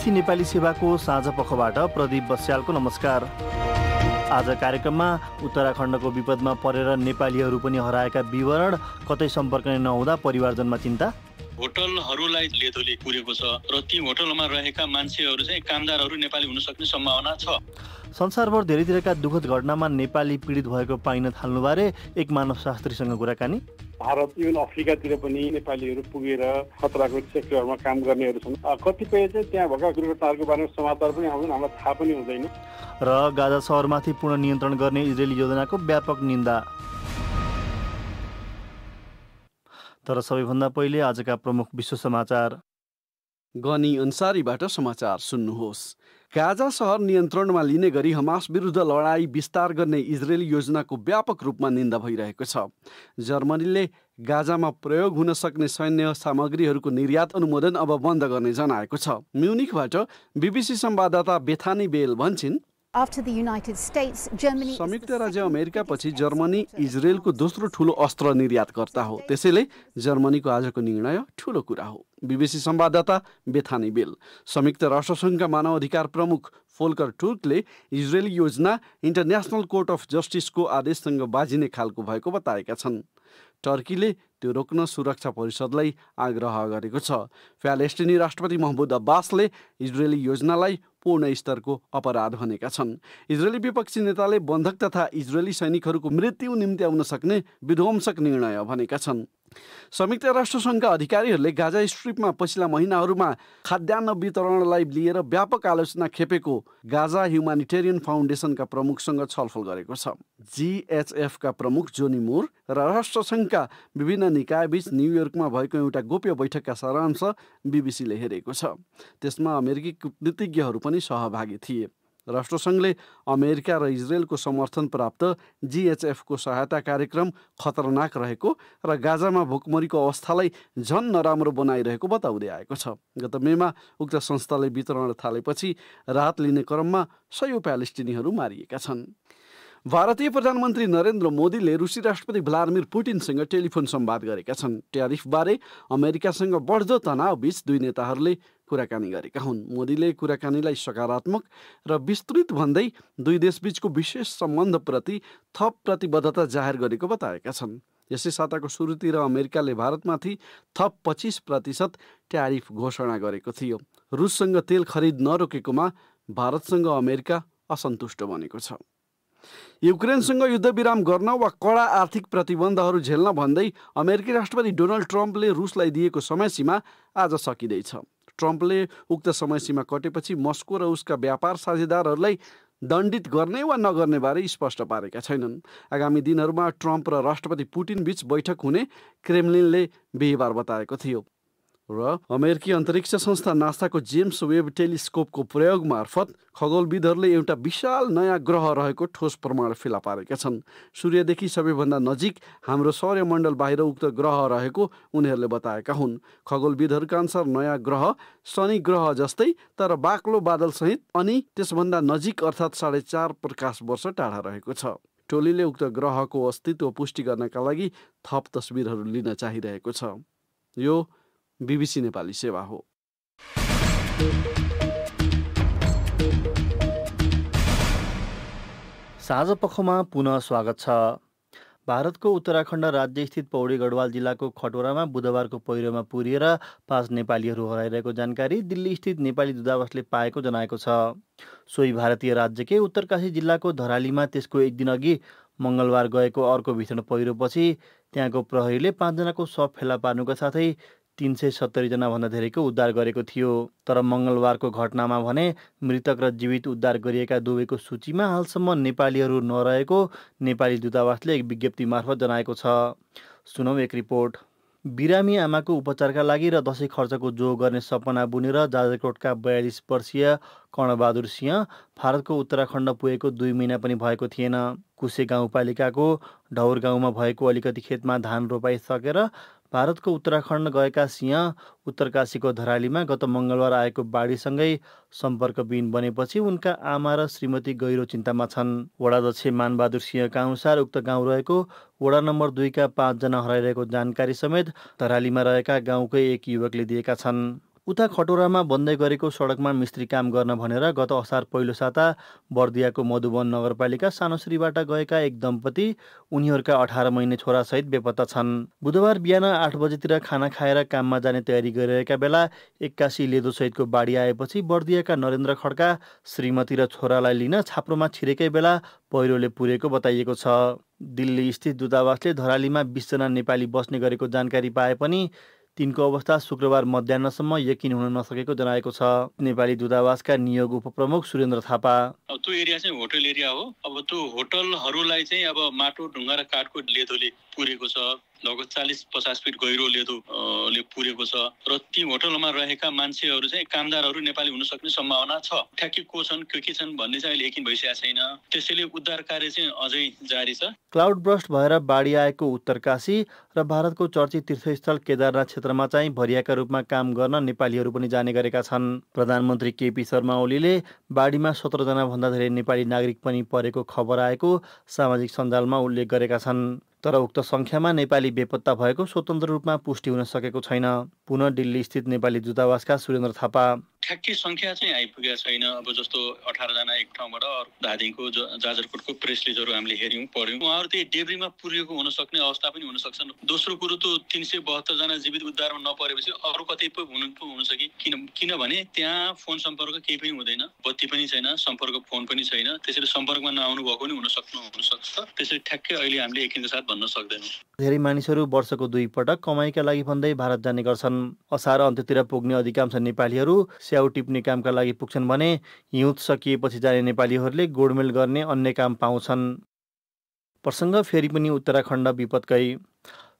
BBC Nepali सेवाको साँझ पखबाट प्रदीप बस्यालको नमस्कार। आज कार्यक्रममा उत्तराखण्डको विपदमा परेर नेपालीहरू पनि हराएका विवरण, कतै सम्पर्क नै नहुँदा परिवारजनमा चिन्ता। होटलहरूलाई लेधोले पुरेको छ र ती होटलमा रहेका मान्छेहरू चाहिँ कामदारहरू नेपाली हुन सक्ने सम्भावना छ। संसारभर धेरैतिरका दुःखद घटनामा नेपाली पीडित भएको पाइन थाल्नुबारे एक मानवशास्त्रीसँग कुराकानी। भारत इभन अफ्रिकातिर पनि नेपालीहरू पुगेर खतराको सेक्टरमा काम गर्नेहरू छन्। कतिपय चाहिँ त्यहाँ भएका दुर्घटनाहरूको बारेमा समाचार पनि आउँछन्, हामीलाई थाहा पनि हुँदैन। र गाजा सहरमाथि पूर्ण नियन्त्रण गर्ने इजरायली योजनाको व्यापक निन्दा। तर सबैभन्दा पहिले आजका प्रमुख विश्व समाचार। गनी अन्सारीबाट समाचार सुन्नुहोस्। गाजा सहर नियन्त्रणमा लिने गरी हमास विरुद्ध लडाई विस्तार गर्ने इजरायली योजनाको व्यापक रूपमा निन्दा भइरहेको छ। जर्मनीले गाजामा प्रयोग हुन सक्ने सैन्य सामग्रीहरूको निर्यात अनुमोदन अब बन्द गर्ने जनाएको छ। म्युनिखबाट बीबीसी संवाददाता बेथानी बेल भन्छिन्, संयुक्त राज्य अमेरिका पछि जर्मनी इजरायलको दोस्रो ठूलो अस्त्र निर्यातकर्ता हो। त्यसैले जर्मनीको आजको निर्णय ठूलो कुरा हो। बीबीसी संवाददाता बेथानी बेल। संयुक्त राष्ट्रसङ्घका मानव अधिकार प्रमुख फोल्कर टुर्कले इजरायली योजना इन्टरनेसनल कोर्ट अफ जस्टिसको आदेशसँग बाजिने खालको भएको बताएका छन्। टर्कीले त्यो रोक्न सुरक्षा परिषदलाई आग्रह गरेको छ। फ्यालेस्टिनी राष्ट्रपति महमुद अब्बासले इजरायली योजनालाई पूर्ण स्तरको अपराध भनेका छन्। इजरायली विपक्षी नेताले बन्धक तथा इजरायली सैनिकहरूको मृत्यु निम्त्याउन सक्ने विध्वंसक निर्णय भनेका छन्। संयुक्त राष्ट्रसङ्घका अधिकारीहरूले गाजा स्ट्रिपमा पछिल्ला महिनाहरूमा खाद्यान्न वितरणलाई लिएर व्यापक आलोचना खेपेको गाजा ह्युमानिटेरियन फाउन्डेसनका प्रमुखसँग छलफल गरेको छ। जीएचएफका प्रमुख जोनी मुर र राष्ट्रसङ्घका विभिन्न निकायबीच न्युयोर्कमा भएको एउटा गोप्य बैठकका सारांश बीबीसीले हेरेको छ। त्यसमा अमेरिकी कूटनीतिज्ञहरू पनि सहभागी थिए। राष्ट्रसङ्घले अमेरिका र इजरायलको समर्थन प्राप्त जीएचएफको सहायता कार्यक्रम खतरनाक रहेको र गाजामा भोकमरीको अवस्थालाई झन नराम्रो बनाइरहेको बताउँदै आएको छ। गत मेमा उक्त संस्थाले वितरण थालेपछि राहत लिने क्रममा सयौं प्यालेस्टिनीहरू मारिएका छन्। भारतीय प्रधानमन्त्री नरेन्द्र मोदीले रुसी राष्ट्रपति भ्लादिमिर पुटिनसँग टेलिफोन संवाद गरेका छन्। ट्यारिफबारे अमेरिकासँग बढ्दो तनावबीच दुई नेताहरूले कुराकानी गरेका हुन्। मोदीले कुराकानीलाई सकारात्मक र विस्तृत भन्दै दुई देशबीचको विशेष सम्बन्धप्रति थप प्रतिबद्धता जाहेर गरेको बताएका छन्। यसै साताको सुरुतिर अमेरिकाले भारतमाथि थप 25% ट्यारिफ घोषणा गरेको थियो। रुससँग तेल खरिद नरोकेकोमा भारतसँग अमेरिका असन्तुष्ट बनेको छ। युक्रेनसँग युद्धविराम गर्न वा कडा आर्थिक प्रतिबन्धहरू झेल्न भन्दै अमेरिकी राष्ट्रपति डोनाल्ड ट्रम्पले रुसलाई दिएको समयसीमा आज सकिँदैछ। ट्रम्पले उक्त समयसीमा कटेपछि मस्को र उसका व्यापार साझेदारहरूलाई दण्डित गर्ने वा नगर्ने बारे स्पष्ट पारेका छैनन्। आगामी दिनहरूमा ट्रम्प र राष्ट्रपति पुटिन बीच बैठक हुने क्रेमलिनले बिहिबार बताएको थियो र अमेरिकी अन्तरिक्ष संस्था नासाको जेम्स वेब टेलिस्कोपको प्रयोग मार्फत खगोलविदहरूले एउटा विशाल नयाँ ग्रह रहेको ठोस प्रमाण फेला पारेका छन्। सूर्यदेखि सबैभन्दा नजिक हाम्रो सौर्यमण्डल बाहिर उक्त ग्रह रहेको उनीहरूले बताएका हुन्। खगोलविदहरूका अनुसार नयाँ ग्रह शनि ग्रह जस्तै तर बाक्लो बादलसहित अनि त्यसभन्दा नजिक अर्थात् 4.5 प्रकाश वर्ष टाढा रहेको छ। टोलीले उक्त ग्रहको अस्तित्व पुष्टि गर्नका लागि थप तस्बिरहरू लिन चाहिरहेको छ। यो बीबीसी नेपाली सेवा हो। साँझ पखमा पुनः स्वागत छ। भारतको उत्तराखण्ड राज्यस्थित पौडी गढवाल जिल्लाको खटोरामा बुधबारको पहिरोमा पुरिएर 5 नेपालीहरू हराइरहेको जानकारी दिल्ली स्थित नेपाली दूतावासले पाएको जनाएको छ। सोही भारतीय राज्यकै उत्तरकाशी जिल्लाको धरालीमा त्यसको एक दिन अघि मङ्गलबार गएको अर्को भीषण पहिरोपछि त्यहाँको प्रहरीले 5 जनाको शव फेला पार्नुका साथै 370 जनाभन्दा धेरैको उद्धार गरेको थियो। तर मङ्गलबारको घटनामा भने मृतक र जीवित उद्धार गरिएका दुवैको सूचीमा हालसम्म नेपालीहरू नरहेको नेपाली दूतावासले एक विज्ञप्ति मार्फत जनाएको छ। सुनौ एक रिपोर्ट। बिरामी आमाको उपचारका लागि र दशैं खर्चको जोग गर्ने सपना बुनेर जाजरकोटका 42 वर्षीय कर्णबहादुर सिंह भारतको उत्तराखण्ड पुगेको 2 महिना पनि भएको थिएन। कुसे गाउँपालिकाको ढौर गाउँमा भएको अलिकति खेतमा धान रोपाइसकेर भारतको उत्तराखण्ड गएका सिंह उत्तरकाशीको धरालीमा गत मङ्गलबार आएको बाढीसँगै सम्पर्कविहीन बनेपछि उनका आमा र श्रीमती गहिरो चिन्तामा छन्। वडाध्यक्ष मानबहादुर सिंहका अनुसार उक्त गाउँ रहेको वडा नम्बर 2 का 5 जना हराइरहेको जानकारी समेत धरालीमा रहेका गाउँकै एक युवकले दिएका छन्। उता खटोरामा बन्दै गरेको सडकमा मिस्त्री काम गर्न भनेर गत असार पहिलो साता बर्दियाको मधुवन नगरपालिका सानोश्रीबाट गएका एक दम्पति उनीहरूका 18 महिने छोरासहित बेपत्ता छन्। बुधबार बिहान 8 बजेतिर खाना खाएर काममा जाने तयारी गरिरहेका बेला 81 लेदोसहितको बाढी आएपछि बर्दियाका नरेन्द्र खड्का श्रीमती र छोरालाई लिन छाप्रोमा छिरेकै बेला पहिरोले पुरेको बताइएको छ। दिल्ली स्थित दूतावासले धरालीमा 20 जना नेपाली बस्ने गरेको जानकारी पाए पनि तिनको अवस्था शुक्रबार मध्याह्नसम्म यकिन हुन नसकेको जनाएको छ। नेपाली दूतावासका नियोग उपप्रमुख सुरेन्द्र थापा, त्यो एरिया चाहिँ होटल एरिया हो। अब त्यो होटलहरूलाई चाहिँ अब माटो ढुङ्गा र काठको लेदोले पुरेको छ। लगभग 40-50 फिट गहिरो लेदोले पुरेको छ र ती होटलमा रहेका मान्छेहरू चाहिँ कामदारहरू नेपाली हुन सक्ने सम्भावना छ। ठ्याक्कै को छन् के छन् भन्ने चाहिँ अहिले यकिन भइसकेको छैन। त्यसैले उद्धार कार्य चाहिँ अझै जारी छ। क्लाउड ब्रस्ट भएर बाढी आएको उत्तरकाशी र भारतको चर्चित तीर्थस्थल केदारनाथ क्षेत्रमा चाहिँ भरियाका रूपमा काम गर्न नेपालीहरू पनि जाने गरेका छन्। प्रधानमन्त्री केपी शर्मा ओलीले बाढीमा 17 जना भन्दा धेरै नेपाली नागरिक पनि परेको खबर आएको सामाजिक सञ्जालमा उल्लेख गरेका छन्। तर उक्त सङ्ख्यामा नेपाली बेपत्ता भएको स्वतन्त्र रूपमा पुष्टि हुन सकेको छैन। पुनः दिल्ली स्थित नेपाली दूतावासका सुरेन्द्र थापा, ठ्याक्कै सङ्ख्या चाहिँ आइपुगेको छैन। अब जस्तो 18 जना एक ठाउँबाट धादिङको जाजरकोटको प्रेस रिलिजहरू हामीले हेऱ्यौँ पढ्यौँ। उहाँहरू त्यही डेब्रीमा पुरिएको हुन सक्ने अवस्था पनि हुन सक्छन्। दोस्रो कुरो त 372 जना जीवित उद्धारमा नपरेपछि अरू कतै हुन सके किनभने त्यहाँ फोन सम्पर्क केही पनि हुँदैन, बत्ती पनि छैन, सम्पर्क फोन पनि छैन। त्यसैले सम्पर्कमा नआउनु भएको पनि हुन सक्छ। त्यसैले ठ्याक्कै अहिले हामीले यकिनका साथ भन्न सक्दैनौँ। धेरै मानिसहरू वर्षको 2 पटक कमाइका लागि भन्दै भारत जाने गर्छन्। असार अन्त्यतिर पुग्ने अधिकांश नेपालीहरू स्याउ टिप्ने कामका लागि पुग्छन् भने हिउँद सकिएपछि जाने नेपालीहरूले गोडमेल गर्ने अन्य काम पाउँछन्। प्रसङ्ग फेरि पनि उत्तराखण्ड विपदकै।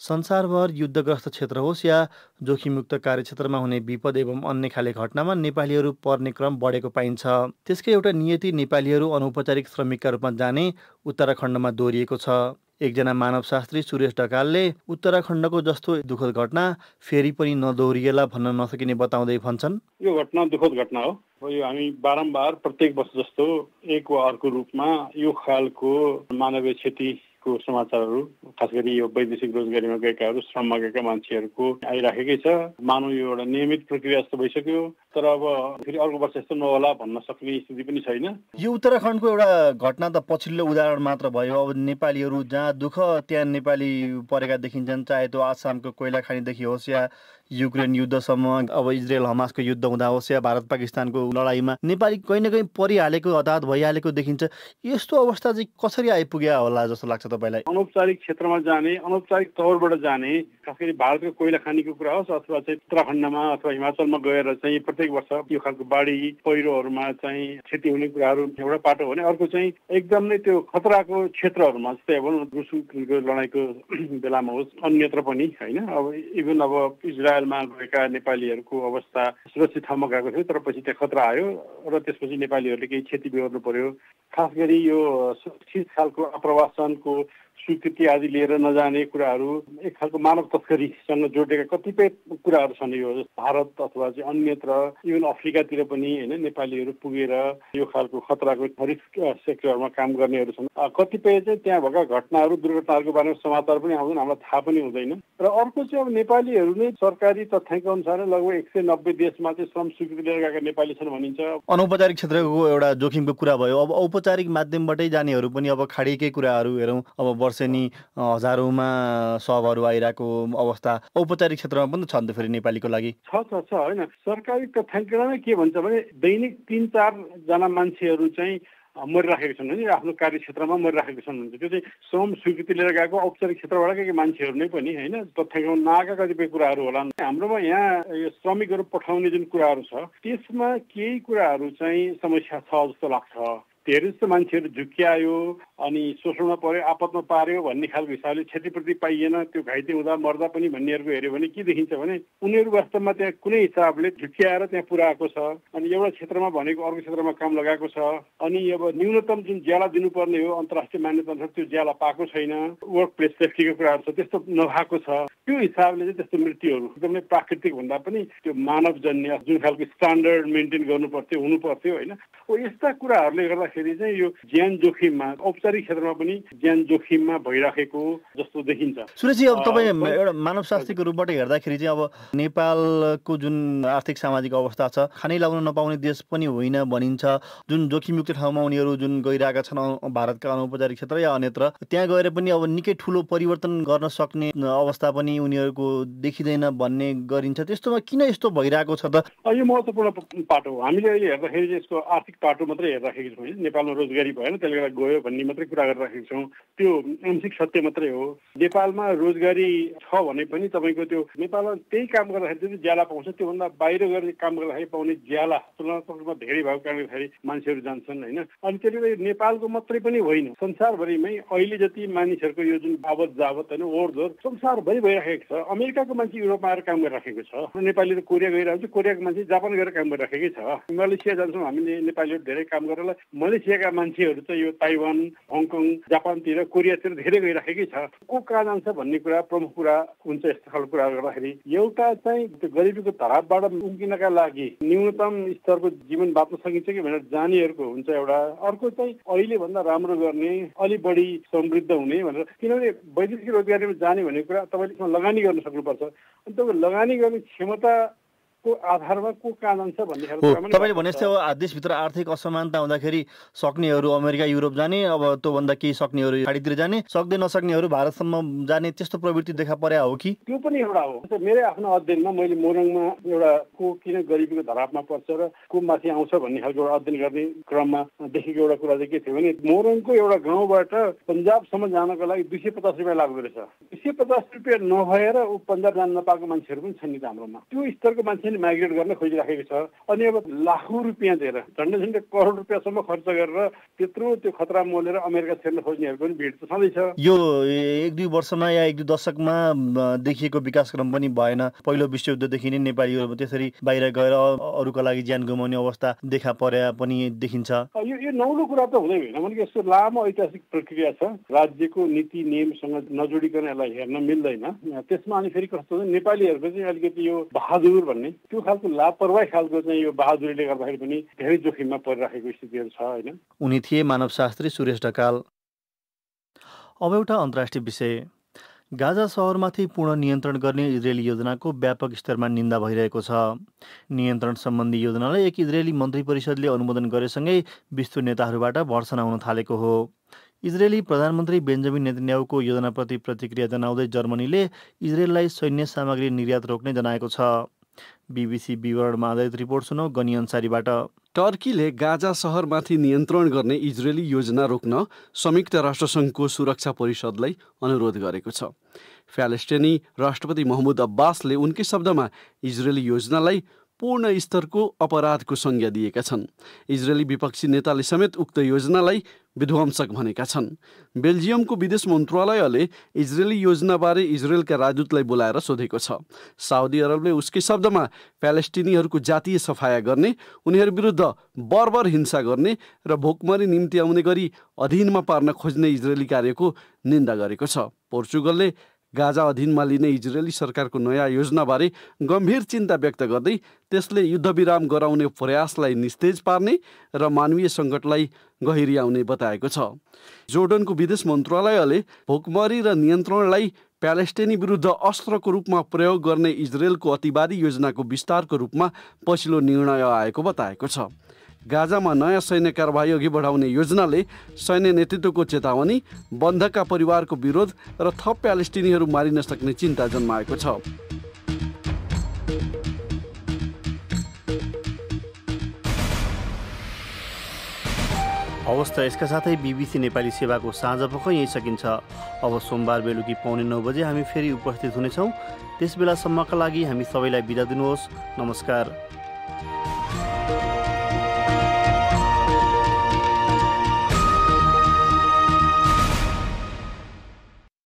संसारभर युद्धग्रस्त क्षेत्र होस् या जोखिमयुक्त कार्यक्षेत्रमा हुने विपद एवं अन्य खाले घटनामा नेपालीहरू पर्ने क्रम बढेको पाइन्छ। त्यसकै एउटा नियति नेपालीहरू अनौपचारिक श्रमिकका रूपमा जाने उत्तराखण्डमा दोहोरिएको छ। एकजना मानवशास्त्री सुरेश ढकालले उत्तराखण्डको जस्तो दुःखद घटना फेरि पनि नदोहोरिएला भन्न नसकिने बताउँदै भन्छन्, यो घटना दुःखद घटना हो। यो हामी बारम्बार प्रत्येक वर्ष जस्तो एक वा अर्को रूपमा यो खालको मानवीय क्षतिको समाचारहरू, खास गरी यो वैदेशिक रोजगारीमा गएकाहरू, श्रममा गएका मान्छेहरूको आइराखेकै छ। मानव यो एउटा नियमित प्रक्रिया जस्तो भइसक्यो। तर अब फेरि अर्को वर्ष यस्तो नहोला भन्न सक्ने स्थिति पनि छैन। यो उत्तराखण्डको एउटा घटना त पछिल्लो उदाहरण मात्र भयो। अब नेपालीहरू जहाँ दुःख त्यहाँ नेपाली परेका देखिन्छन्, चाहे त्यो आसामको कोइला खानीदेखि होस् या युक्रेन युद्धसम्म, अब इजरायल हमासको युद्ध हुँदा होस् या भारत पाकिस्तानको लडाइँमा नेपाली कहीँ न कहीँ परिहालेको, हताहत भइहालेको देखिन्छ। यस्तो अवस्था चाहिँ कसरी आइपुग्यो होला जस्तो लाग्छ तपाईँलाई? अनौपचारिक क्षेत्रमा जाने, अनौपचारिक तौरबाट जाने, खास गरी भारतको कोइला खानीको कुरा होस् अथवा चाहिँ उत्तराखण्डमा अथवा हिमाचलमा गएर चाहिँ प्रत्येक वर्ष यो खालको बाढी पहिरोहरूमा चाहिँ क्षति हुने कुराहरू एउटा पाटो भने, अर्को चाहिँ एकदम नै त्यो खतराको क्षेत्रहरूमा जस्तै अब रुसको लडाइँको बेलामा होस् अन्यत्र पनि होइन। अब इभन अब इजरायलमा गएका नेपालीहरूको अवस्था सुरक्षित ठाउँमा गएको थियो, तर पछि त्यहाँ खतरा आयो र त्यसपछि नेपालीहरूले केही क्षति बेहोर्नु पर्यो। खास गरी यो सुरक्षित खालको आप्रवासनको स्वीकृति आदि लिएर नजाने कुराहरू, एक खालको मानव तस्करीसँग जोडिएका कतिपय कुराहरू छन्। यो भारत अथवा चाहिँ अन्यत्र इभन अफ्रिकातिर पनि होइन नेपालीहरू पुगेर यो खालको खतराको रिस्क सेक्टरमा काम गर्नेहरू छन्। कतिपय चाहिँ त्यहाँ भएका घटनाहरू, दुर्घटनाहरूको बारेमा समाचार पनि आउँछन्, हामीलाई थाहा पनि हुँदैन। र अर्को चाहिँ अब नेपालीहरू नै सरकारी तथ्याङ्क अनुसार लगभग 190 देशमा चाहिँ श्रम स्वीकृति लिएर गएका नेपाली छन् भनिन्छ। अनौपचारिक क्षेत्रको एउटा जोखिमको कुरा भयो। अब औपचारिक माध्यमबाटै जानेहरू पनि अब खाडीकै कुराहरू हेरौँ, अब वर्षेनी हजारौँमा सबहरू आइरहेको अवस्था औपचारिक क्षेत्रमा पनि छ नि त फेरि नेपालीको लागि? छ होइन। सरकारी तथ्याङ्कमा के भन्छ भने दैनिक 3-4 जना मान्छेहरू चाहिँ मरिराखेका छन् भने आफ्नो कार्यक्षेत्रमा मरिराखेका छन् भन्छ। त्यो चाहिँ श्रम स्वीकृति लिएर गएको औपचारिक क्षेत्रबाटकै मान्छेहरू नै पनि होइन, तथ्याङ्कमा नआएका कतिपय कुराहरू होला। हाम्रोमा यहाँ यो श्रमिकहरू पठाउने जुन कुराहरू छ त्यसमा केही कुराहरू चाहिँ समस्या छ जस्तो लाग्छ। धेरै जस्तो मान्छेहरू झुक्क्यायो अनि शोषणमा पर्यो, आपतमा पार्यो भन्ने खालको हिसाबले क्षतिपूर्ति पाइएन, त्यो घाइते हुँदा मर्दा पनि भन्नेहरूको हेऱ्यो भने के देखिन्छ भने उनीहरू वास्तवमा त्यहाँ कुनै हिसाबले झुक्क्याएर त्यहाँ पुऱ्याएको छ अनि एउटा क्षेत्रमा भनेको अर्को क्षेत्रमा काम लगाएको छ। अनि अब न्यूनतम जुन ज्याला दिनुपर्ने हो अन्तर्राष्ट्रिय मान्यता अनुसार त्यो ज्याला पाएको छैन। वर्क प्लेस सेफ्टीको कुराहरू छ त्यस्तो नभएको छ। त्यो हिसाबले चाहिँ त्यस्तो मृत्युहरू एकदमै प्राकृतिक भन्दा पनि त्यो मानवजन्य जुन खालको स्ट्यान्डर्ड मेन्टेन गर्नु पर्थ्यो हुनु पर्थ्यो होइन। यस्ता कुराहरूले गर्दाखेरि हेर्दाखेरि चाहिँ यो ज्यान जोखिममा औपचारिक क्षेत्रमा पनि ज्यान जोखिममा भइराखेको जस्तो देखिन्छ। सुरेशजी, अब तपाईँ एउटा मानवशास्त्रीको रूपबाट हेर्दाखेरि चाहिँ अब नेपालको जुन आर्थिक सामाजिक अवस्था छ, खानै लाउन नपाउने देश पनि होइन भनिन्छ। जुन जोखिमयुक्त ठाउँमा उनीहरू जुन गइरहेका छन् भारतका अनौपचारिक क्षेत्र या अन्यत्र, त्यहाँ गएर पनि अब निकै ठुलो परिवर्तन गर्न सक्ने अवस्था पनि उनीहरूको देखिँदैन भन्ने गरिन्छ। त्यस्तोमा किन यस्तो भइरहेको छ त? यो महत्त्वपूर्ण पाटो हो। हामीले अहिले हेर्दाखेरि चाहिँ यसको आर्थिक पाटो मात्रै हेरिराखेको छौँ। नेपालमा रोजगारी भएन त्यसले गर्दा गयो भन्ने मात्रै कुरा गरिराखेको छौँ। त्यो आंशिक सत्य मात्रै हो। नेपालमा रोजगारी छ भने पनि तपाईँको त्यो नेपालमा त्यही काम गर्दाखेरि जुन ज्याला पाउँछ त्योभन्दा बाहिर गर्ने काम गर्दाखेरि पाउने ज्याला तुलनात्मक रूपमा धेरै भएको कारणले गर्दाखेरि मान्छेहरू जान्छन् होइन। अनि त्यसले गर्दा नेपालको मात्रै पनि होइन, संसारभरिमै अहिले जति मानिसहरूको यो जुन आवत जावत होइन ओहोरदोहोर संसारभरि भइराखेको छ। अमेरिकाको मान्छे युरोपमा आएर काम गरिराखेको छ। नेपालीहरू कोरिया गइरहेको छ, कोरियाको मान्छे जापान गएर काम गरिराखेकै छ। मलेसिया जान्छौँ हामीले नेपालीहरू धेरै काम गरेर। मलेसियाका मान्छेहरू चाहिँ यो ताइवान, हङकङ, जापानतिर, कोरियातिर धेरै गइराखेकै छ। को कहाँ जान्छ भन्ने कुरा प्रमुख कुरा हुन्छ। यस्तो खालको कुरा गर्दाखेरि एउटा चाहिँ त्यो गरिबीको धरापबाट उम्किनका लागि न्यूनतम स्तरको जीवन बाँच्न सकिन्छ कि भनेर जानेहरूको हुन्छ एउटा। अर्को चाहिँ अहिले भन्दा राम्रो गर्ने, अलि बढी समृद्ध हुने भनेर। किनभने वैदेशिक रोजगारीमा जाने भन्ने कुरा तपाईँले लगानी गर्न सक्नुपर्छ। अनि तपाईँ लगानी गर्ने क्षमता को आधारमा को कहाँ जान्छ भन्ने खालको तपाईँले भने जस्तै अब देशभित्र आर्थिक असमानता हुँदाखेरि सक्नेहरू अमेरिका युरोप जाने, अब त्योभन्दा केही सक्नेहरू खाडीतिर जाने, सक्दै नसक्नेहरू भारतसम्म जाने, त्यस्तो प्रवृत्ति देखा परे हो कि? त्यो पनि एउटा हो। मेरो आफ्नो अध्ययनमा मैले मोरङमा एउटा को किन गरिबीको धरापमा पर्छ र को माथि आउँछ भन्ने खालको एउटा अध्ययन गर्ने क्रममा देखेको एउटा कुरा चाहिँ के थियो भने मोरङको एउटा गाउँबाट पन्जाबसम्म जानको लागि 250 रुपियाँ लाग्दो रहेछ। 250 रुपियाँ नभएर ऊ पन्जाब जान नपाएको मान्छेहरू पनि छन् नि हाम्रोमा। त्यो स्तरको मान्छे माइग्रेट गर्न खोजिराखेको छ। अनि अब लाखौँ रुपियाँ दिएर झन्डै करोड रुपियाँसम्म खर्च गरेर त्यत्रो त्यो खतरा मोलेर अमेरिका छिर्न खोज्नेहरूको पनि भिड त छँदैछ। यो 1-2 वर्षमा या 1-2 दशकमा देखिएको विकासक्रम पनि भएन। पहिलो विश्वयुद्धदेखि नै नेपालीहरू त्यसरी बाहिर गएर अरूको लागि ज्यान गुमाउने अवस्था देखा परे पनि देखिन्छ। यो नौलो कुरा त हुँदै होइन। भने यसको लामो ऐतिहासिक प्रक्रिया छ। राज्यको नीति नियमसँग नजोडिकन यसलाई हेर्न मिल्दैन। त्यसमा अनि फेरि कस्तो छ नेपालीहरूको चाहिँ अलिकति यो बहादुर भन्ने त्यो खालको लापरवाही खालको चाहिँ यो बहादुरीले गर्दाखेरि पनि धेरै जोखिममा परिराखेको स्थितिहरू छ होइन। उनी थिए मानवशास्त्री सुरेश ढकाल। अब एउटा अन्तर्राष्ट्रिय विषय। गाजा सहरमाथि पूर्ण नियन्त्रण गर्ने इजरायली योजनाको व्यापक स्तरमा निन्दा भइरहेको छ। नियन्त्रण सम्बन्धी योजनालाई एक इजरायली मन्त्री परिषदले अनुमोदन गरेसँगै विश्व नेताहरूबाट भर्सना हुन थालेको हो। इजरायली प्रधानमन्त्री बेन्जामिन नेतन्याहुको योजनाप्रति प्रतिक्रिया जनाउँदै जर्मनीले इजरायललाई सैन्य सामग्री निर्यात रोक्ने जनाएको छ। बीबीसी विवरणमा आधारित रिपोर्ट सुनौ गनी अन्सारीबाट। टर्कीले गाजा सहरमाथि नियन्त्रण गर्ने इजरायली योजना रोक्न संयुक्त राष्ट्रसङ्घको सुरक्षा परिषदलाई अनुरोध गरेको छ। फ्यालेस्टिनी राष्ट्रपति महमुद अब्बासले उनकै शब्दमा इजरायली योजनालाई पूर्ण स्तरको अपराधको संज्ञा दिएका छन्। इजरायली विपक्षी नेताले समेत उक्त योजनालाई विध्वंसक भनेका छन्। बेल्जियमको विदेश मन्त्रालयले इजरायली योजनाबारे इजरायलका राजदूतलाई बोलाएर सोधेको छ। साउदी अरबले उसकै शब्दमा फ्यालेस्टिनीहरूको जातीय सफाया गर्ने, उनीहरू विरुद्ध बर्बर हिंसा गर्ने र भोकमरी निम्ति आउने गरी अधीनमा पार्न खोज्ने इजरायली कार्यको निन्दा गरेको छ। पोर्चुगलले गाजा अधीनमा लिने इजरायली सरकारको नयाँ योजनाबारे गम्भीर चिन्ता व्यक्त गर्दै त्यसले युद्धविराम गराउने प्रयासलाई निस्तेज पार्ने र मानवीय सङ्कटलाई गहिरियाउने बताएको छ। जोर्डनको विदेश मन्त्रालयले भोकमरी र नियन्त्रणलाई प्यालेस्टिनी विरुद्ध अस्त्रको रूपमा प्रयोग गर्ने इजरायलको अतिवादी योजनाको विस्तारको रूपमा पछिल्लो निर्णय आएको बताएको छ। गाजामा नयाँ सैन्य कारबाही अघि बढाउने योजनाले सैन्य नेतृत्वको चेतावनी, बन्धका परिवारको विरोध र थप प्यालेस्टिनीहरू मारिन सक्ने चिन्ता जन्माएको छ। हवस् त यसका साथै बीबीसी नेपाली सेवाको साँझपख यहीँ सकिन्छ। अब सोमबार बेलुकी 8:45 बजे हामी फेरि उपस्थित हुनेछौँ। त्यस बेलासम्मका लागि हामी सबैलाई बिदा दिनुहोस्। नमस्कार।